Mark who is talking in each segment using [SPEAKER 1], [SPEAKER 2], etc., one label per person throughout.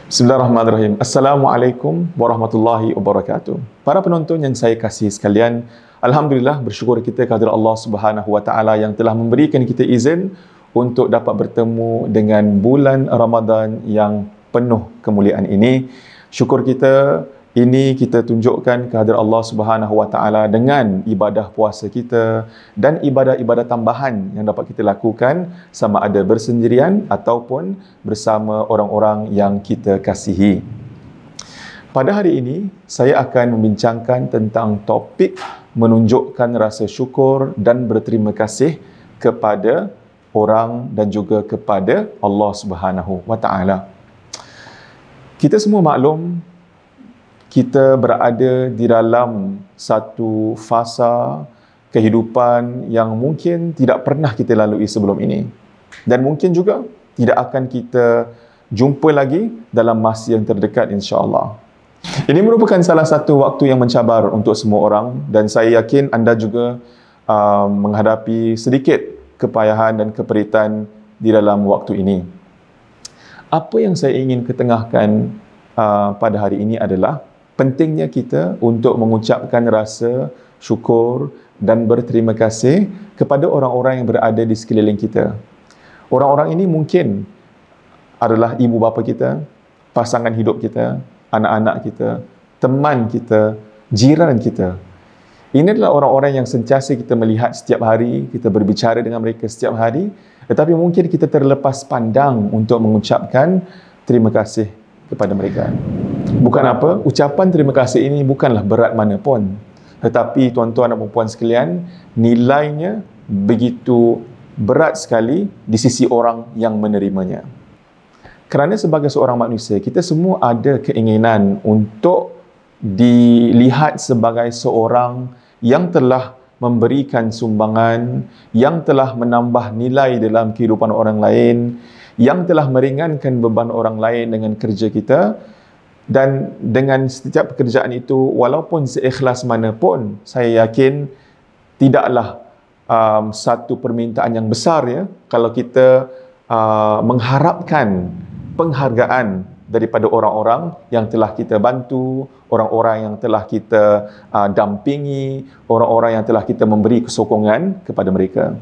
[SPEAKER 1] Bismillahirrahmanirrahim. Assalamualaikum warahmatullahi wabarakatuh. Para penonton yang saya kasihi sekalian, alhamdulillah bersyukur kita kepada Allah Subhanahu wa taala yang telah memberikan kita izin untuk dapat bertemu dengan bulan Ramadan yang penuh kemuliaan ini. Syukur kita ini kita tunjukkan kehadirat Allah Subhanahu wa taala dengan ibadah puasa kita dan ibadah-ibadah tambahan yang dapat kita lakukan sama ada bersendirian ataupun bersama orang-orang yang kita kasihi. Pada hari ini saya akan membincangkan tentang topik menunjukkan rasa syukur dan berterima kasih kepada orang dan juga kepada Allah Subhanahu wa taala. Kita semua maklum kita berada di dalam satu fasa kehidupan yang mungkin tidak pernah kita lalui sebelum ini. Dan mungkin juga tidak akan kita jumpa lagi dalam masa yang terdekat insya-Allah. Ini merupakan salah satu waktu yang mencabar untuk semua orang dan saya yakin anda juga menghadapi sedikit kepayahan dan keperitan di dalam waktu ini. Apa yang saya ingin ketengahkan pada hari ini adalah pentingnya kita untuk mengucapkan rasa syukur dan berterima kasih kepada orang-orang yang berada di sekeliling kita. Orang-orang ini mungkin adalah ibu bapa kita, pasangan hidup kita, anak-anak kita, teman kita, jiran kita. Ini adalah orang-orang yang sentiasa kita melihat setiap hari, kita berbicara dengan mereka setiap hari, tetapi mungkin kita terlepas pandang untuk mengucapkan terima kasih kepada mereka. Bukan apa, ucapan terima kasih ini bukanlah berat mana pun. Tetapi tuan-tuan dan puan sekalian, nilainya begitu berat sekali di sisi orang yang menerimanya. Kerana sebagai seorang manusia, kita semua ada keinginan untuk dilihat sebagai seorang yang telah memberikan sumbangan, yang telah menambah nilai dalam kehidupan orang lain, yang telah meringankan beban orang lain dengan kerja kita. Dan dengan setiap pekerjaan itu, walaupun seikhlas mana pun, saya yakin tidaklah satu permintaan yang besar ya kalau kita mengharapkan penghargaan daripada orang-orang yang telah kita bantu, orang-orang yang telah kita dampingi, orang-orang yang telah kita memberi kesokongan kepada mereka.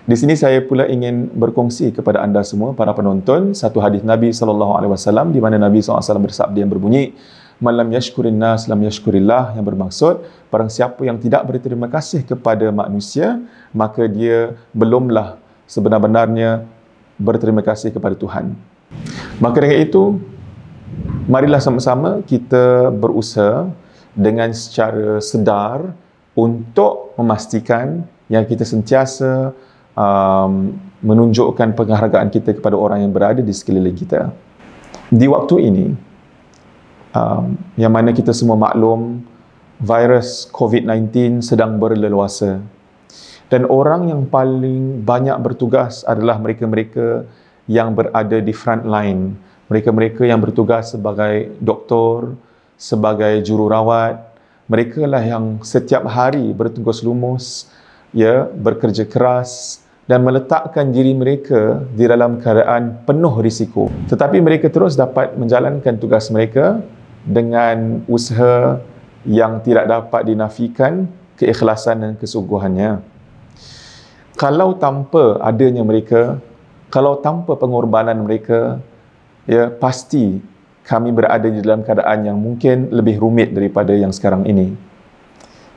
[SPEAKER 1] Di sini saya pula ingin berkongsi kepada anda semua para penonton satu hadis Nabi SAW di mana Nabi SAW bersabda yang berbunyi, "Man lam yashkurin nas lam yashkurillah", yang bermaksud barang siapa yang tidak berterima kasih kepada manusia, maka dia belumlah sebenar-benarnya berterima kasih kepada Tuhan. Maka dengan itu, marilah sama-sama kita berusaha dengan secara sedar untuk memastikan yang kita sentiasa menunjukkan penghargaan kita kepada orang yang berada di sekeliling kita. Di waktu ini, yang mana kita semua maklum, virus COVID-19 sedang berleluasa. Dan orang yang paling banyak bertugas adalah mereka-mereka yang berada di front line. Mereka-mereka yang bertugas sebagai doktor, sebagai jururawat. Mereka lah yang setiap hari bertugas lumus, ya, bekerja keras dan meletakkan diri mereka di dalam keadaan penuh risiko. Tetapi mereka terus dapat menjalankan tugas mereka dengan usaha yang tidak dapat dinafikan keikhlasan dan kesungguhannya. Kalau tanpa adanya mereka, kalau tanpa pengorbanan mereka, ya, pasti kami berada di dalam keadaan yang mungkin lebih rumit daripada yang sekarang ini.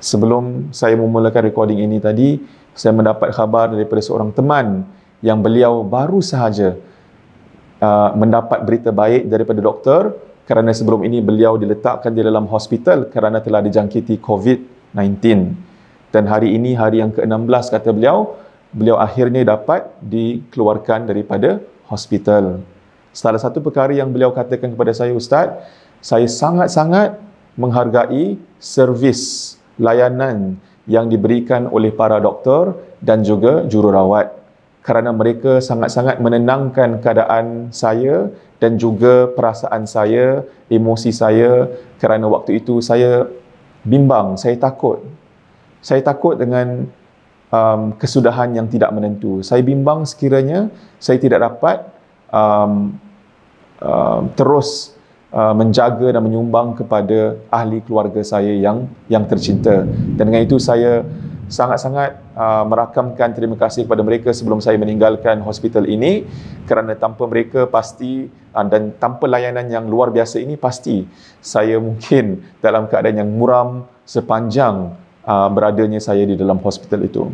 [SPEAKER 1] Sebelum saya memulakan recording ini tadi, saya mendapat khabar daripada seorang teman yang beliau baru sahaja mendapat berita baik daripada doktor kerana sebelum ini beliau diletakkan di dalam hospital kerana telah dijangkiti COVID-19. Dan hari ini, hari yang ke-16 kata beliau, beliau akhirnya dapat dikeluarkan daripada hospital. Salah satu perkara yang beliau katakan kepada saya, "Ustaz, saya sangat-sangat menghargai servis layanan yang diberikan oleh para doktor dan juga jururawat kerana mereka sangat-sangat menenangkan keadaan saya dan juga perasaan saya, emosi saya, kerana waktu itu saya bimbang, saya takut. Saya takut dengan kesudahan yang tidak menentu. Saya bimbang sekiranya saya tidak dapat terus menjaga dan menyumbang kepada ahli keluarga saya yang tercinta. Dan dengan itu saya sangat-sangat merakamkan terima kasih kepada mereka sebelum saya meninggalkan hospital ini, kerana tanpa mereka pasti dan tanpa layanan yang luar biasa ini pasti saya mungkin dalam keadaan yang muram sepanjang beradanya saya di dalam hospital itu.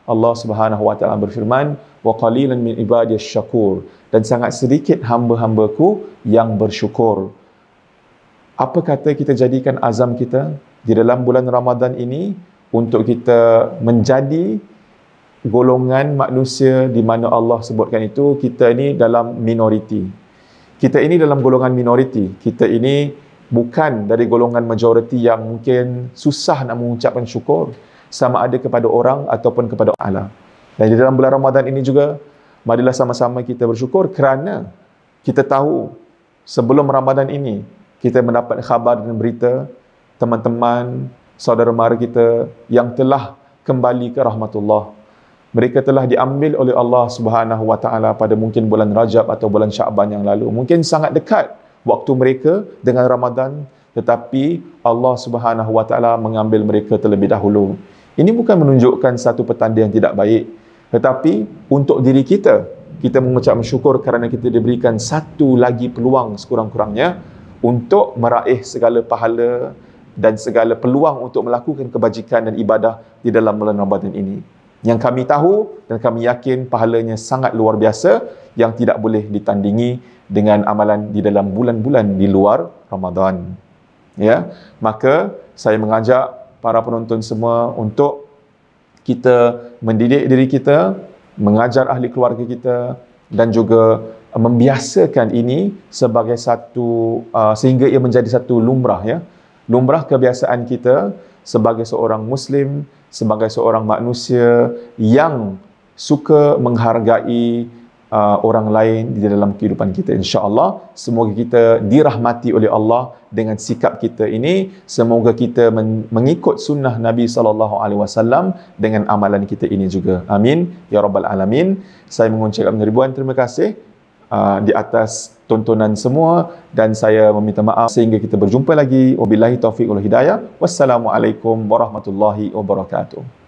[SPEAKER 1] Allah Subhanahu wa taala berfirman, wa qalilan min ibadiyas syakur, dan sangat sedikit hamba-hambaku yang bersyukur. Apa kata kita jadikan azam kita di dalam bulan Ramadan ini untuk kita menjadi golongan manusia di mana Allah sebutkan itu kita ini dalam minoriti. Kita ini dalam golongan minoriti. Kita ini bukan dari golongan majoriti yang mungkin susah nak mengucapkan syukur sama ada kepada orang ataupun kepada Allah. Dan di dalam bulan Ramadan ini juga, marilah sama-sama kita bersyukur kerana kita tahu sebelum Ramadan ini kita mendapat khabar dan berita teman-teman, saudara mara kita yang telah kembali ke rahmatullah. Mereka telah diambil oleh Allah Subhanahu wa taala pada mungkin bulan Rajab atau bulan Syaban yang lalu. Mungkin sangat dekat waktu mereka dengan Ramadan, tetapi Allah Subhanahu wa taala mengambil mereka terlebih dahulu. Ini bukan menunjukkan satu petanda yang tidak baik, tetapi untuk diri kita, kita mengucap syukur kerana kita diberikan satu lagi peluang sekurang-kurangnya untuk meraih segala pahala dan segala peluang untuk melakukan kebajikan dan ibadah di dalam bulan Ramadan ini. Yang kami tahu dan kami yakin pahalanya sangat luar biasa yang tidak boleh ditandingi dengan amalan di dalam bulan-bulan di luar Ramadan. Ya, maka saya mengajak para penonton semua untuk kita mendidik diri kita, mengajar ahli keluarga kita dan juga membiasakan ini sebagai satu sehingga ia menjadi satu lumrah, ya. Lumrah kebiasaan kita sebagai seorang Muslim, sebagai seorang manusia yang suka menghargai orang lain di dalam kehidupan kita. InsyaAllah, semoga kita dirahmati oleh Allah dengan sikap kita ini. Semoga kita mengikut sunnah Nabi SAW dengan amalan kita ini juga. Amin. Ya Rabbal Alamin. Saya mengucapkan ribuan terima kasih di atas tontonan semua dan saya meminta maaf sehingga kita berjumpa lagi. Wabillahi taufiq wal hidayah. Wassalamualaikum warahmatullahi wabarakatuh.